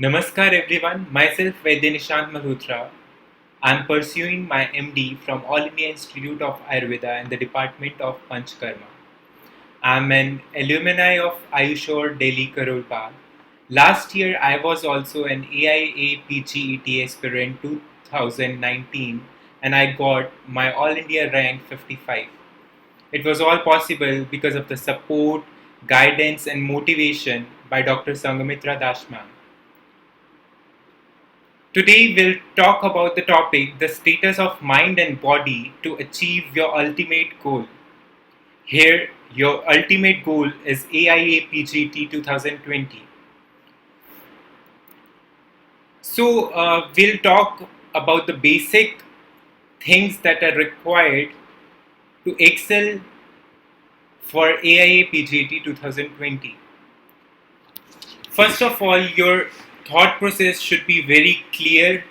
Namaskar everyone, myself Vaidya Nishant Malhotra. I am pursuing my MD from All India Institute of Ayurveda in the Department of Panchkarma. I am an alumni of Ayushore Delhi Karol Bagh. Last year I was also an AIA PGET aspirant 2019 and I got my All India rank 55. It was all possible because of the support, guidance and motivation by Dr. Sangamitra Das ma'am. Today, we'll talk about the topic the status of mind and body to achieve your ultimate goal. Here, your ultimate goal is AIA PGT 2020. We'll talk about the basic things that are required to excel for AIA PGT 2020. First of all, your thought process should be very clear,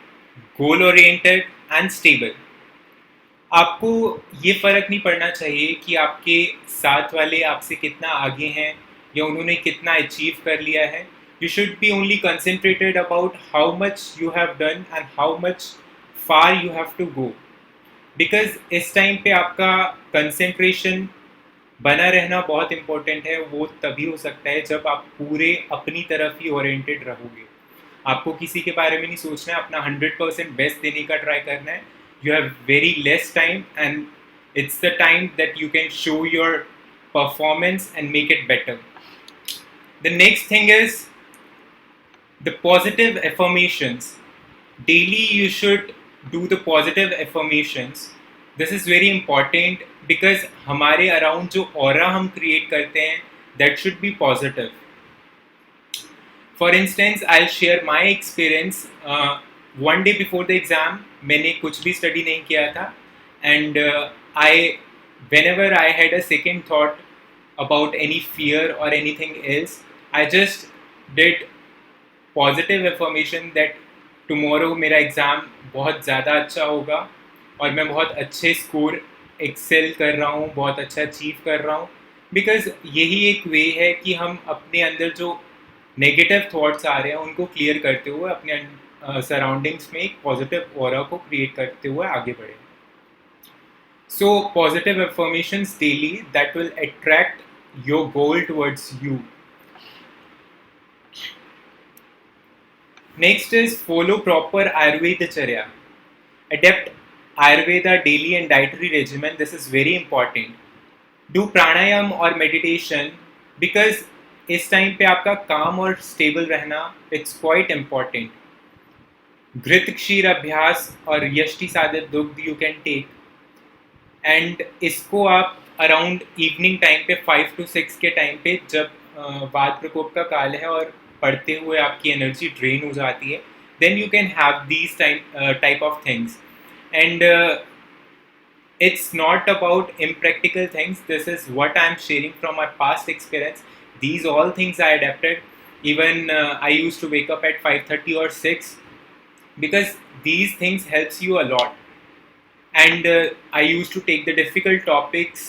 goal oriented, and stable. आपको ये फ़र्क नहीं पड़ना चाहिए कि आपके साथ वाले आपसे कितना आगे हैं या उन्होंने कितना अचीव कर लिया है. You should be only concentrated about how much you have done and how much far you have to go. Because इस टाइम पे आपका कंसंट्रेशन बना रहना बहुत इम्पोर्टेंट है. वो तभी हो सकता है जब आप पूरे अपनी तरफ ही ओरिएंटेड रहोगे. आपको किसी के बारे में नहीं सोचना है, अपना 100% बेस्ट देने का ट्राई करना है. You have very less time and it's the time that you can show your performance and make it better. The next thing is the positive affirmations. Daily you should do the positive affirmations. This is very important because हमारे around जो aura हम create करते हैं that should be positive. For instance, I'll share my experience. One day before the exam, मैंने कुछ भी study नहीं किया था, and whenever I had a second thought about any fear or anything else, I just did positive affirmation that tomorrow मेरा exam बहुत ज़्यादा अच्छा होगा और मैं बहुत अच्छे स्कोर एक्सेल कर रहा हूँ, बहुत अच्छा अचीव कर रहा हूँ. बिकॉज यही एक वे है कि हम अपने अंदर जो नेगेटिव थॉट्स आ रहे हैं उनको क्लियर करते हुए अपने सराउंडिंग्स में एक पॉजिटिव ऑरा को क्रिएट करते हुए आगे बढ़े. So positive affirmations daily that will attract your goal towards you. Next is follow proper Ayurvedcharya. Adept Ayurveda daily and dietary regimen. This is very important. Do pranayam or meditation because इस time पे आपका काम और stable रहना it's quite important. घृत क्षीर अभ्यास और यष्टि साधित दुग्ध यू कैन टेक एंड इसको आप अराउंड इवनिंग टाइम पे 5 to 6 के टाइम पे जब वात प्रकोप का काल है और पढ़ते हुए आपकी एनर्जी ड्रेन हो जाती है, then you can have these type of things. And it's not about impractical things. This is what I'm sharing from my past experience. These all things I adapted. Even I used to wake up at 5:30 or 6 because these things helps you a lot. And I used to take the difficult topics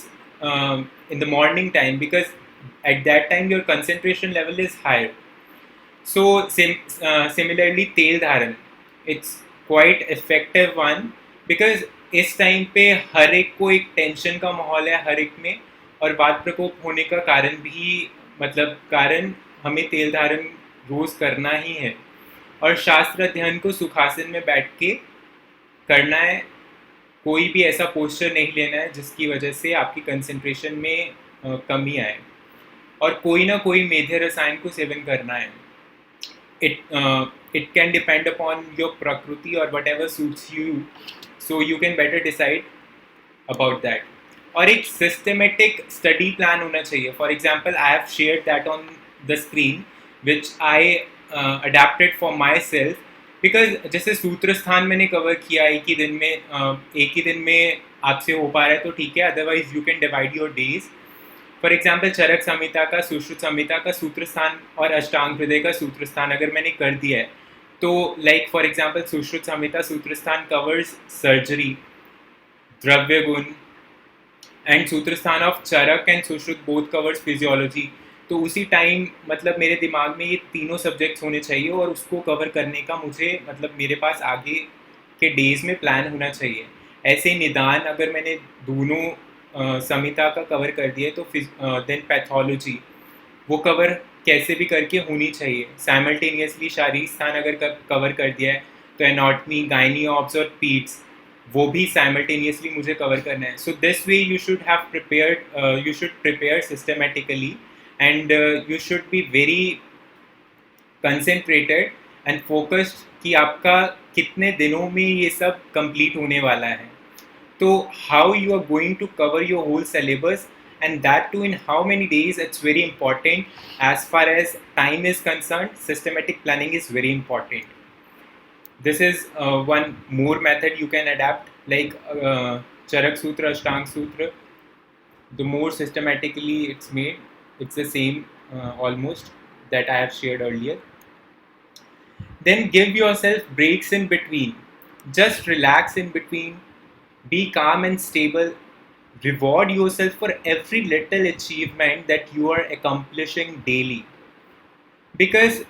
in the morning time because at that time your concentration level is higher. So similarly, tel dharan, it's quite effective one. Because इस time पे हर एक को एक tension का माहौल है हर एक में, और वात प्रकोप होने का कारण भी कारण हमें तेल धारण रोज़ करना ही है. और शास्त्र अध्ययन को सुखासन में बैठ के करना है. कोई भी ऐसा पोस्चर नहीं लेना है जिसकी वजह से आपकी कंसंट्रेशन में कमी आए, और कोई ना कोई मेधे रसायन को सेवन करना है. It can depend upon your prakriti or whatever suits you, so you can better decide about that. और एक systematic study plan होना चाहिए. For example, I have shared that on the screen which I adapted for myself because जैसे सूत्र स्थान मैंने cover किया एक ही दिन में आपसे हो पा रहा है तो ठीक है, otherwise you can divide your days. For example Charaka Samhita का, सुश्रुत संहिता का सूत्र स्थान और अष्टांग हृदय का सूत्र स्थान अगर मैंने कर दिया है तो like for example Sushruta Samhita Sutra Sthana covers surgery, द्रव्य गुण, and Sutra Sthana of Charaka and Sushruta both covers physiology. तो उसी टाइम मतलब मेरे दिमाग में ये तीनों सब्जेक्ट्स होने चाहिए और उसको कवर करने का मुझे मतलब मेरे पास आगे के डेज में प्लान होना चाहिए। ऐसे ही निदान अगर मैंने दोनों संहिता का कवर कर दिया तो देन पैथोलॉजी वो कवर कैसे भी करके होनी चाहिए। साइमल्टेनियसली शारीरिक स्थान अगर कवर कर दिया है तो एनाटमी, गायनी, ऑब्स और पीड्स वो भी साइमल्टेनियसली मुझे कवर करना है। So this way you should have prepared, you should prepare systematically and you should be very concentrated and focused कि आपका कितने दिनों में ये सब कंप्लीट होने वाला है। तो how you are going to cover your whole syllabus and that too in how many days, it's very important. As far as time is concerned, systematic planning is very important. This is one more method you can adapt, like Charak Sutra, Ashtang Sutra. The more systematically it's made, it's the same almost that I have shared earlier. Then give yourself breaks in between. Just relax in between. Be calm and stable. Reward yourself for every little achievement that you are accomplishing daily. Because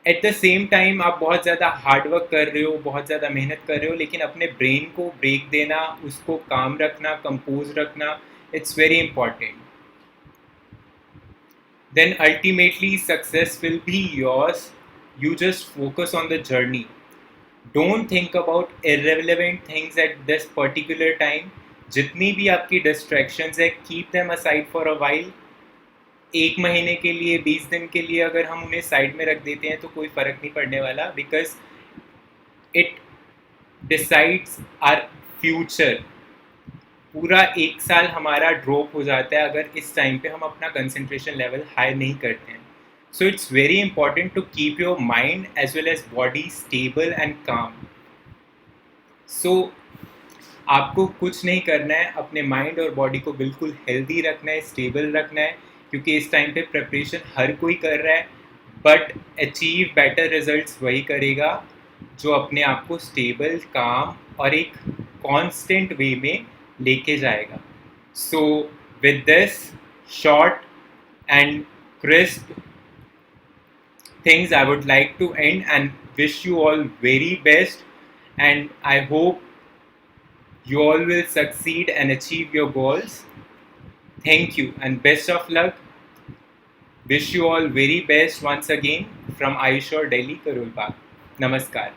at the same time आप बहुत ज़्यादा hard work कर रहे हो, बहुत ज़्यादा मेहनत कर रहे हो, लेकिन अपने ब्रेन को ब्रेक देना, उसको काम रखना, कंपोज रखना, it's very important. Then ultimately success will be yours. You just focus on the journey. Don't think about irrelevant things at this particular time. जितनी भी आपकी distractions है, keep them aside for a while. 1 महीने के लिए, 20 दिन के लिए अगर हम उन्हें साइड में रख देते हैं तो कोई फ़र्क नहीं पड़ने वाला, because it decides our future. पूरा 1 साल हमारा ड्रॉप हो जाता है अगर इस टाइम पे हम अपना कंसंट्रेशन लेवल हाई नहीं करते हैं. So it's very important to keep your mind as well as body stable and calm. सो आपको कुछ नहीं करना है, अपने माइंड और बॉडी को बिल्कुल हेल्दी रखना है, स्टेबल रखना है, क्योंकि इस टाइम पे प्रिपरेशन हर कोई कर रहा है, बट अचीव बेटर रिजल्ट्स वही करेगा जो अपने आप को स्टेबल, काम और एक कांस्टेंट वे में लेके जाएगा. So with this short and crisp things, I would like to end and wish you all very best, and I hope you all will succeed and achieve your goals. Thank you and best of luck. Wish you all very best once again from Ayushore Delhi, Karol Bagh. Namaskar.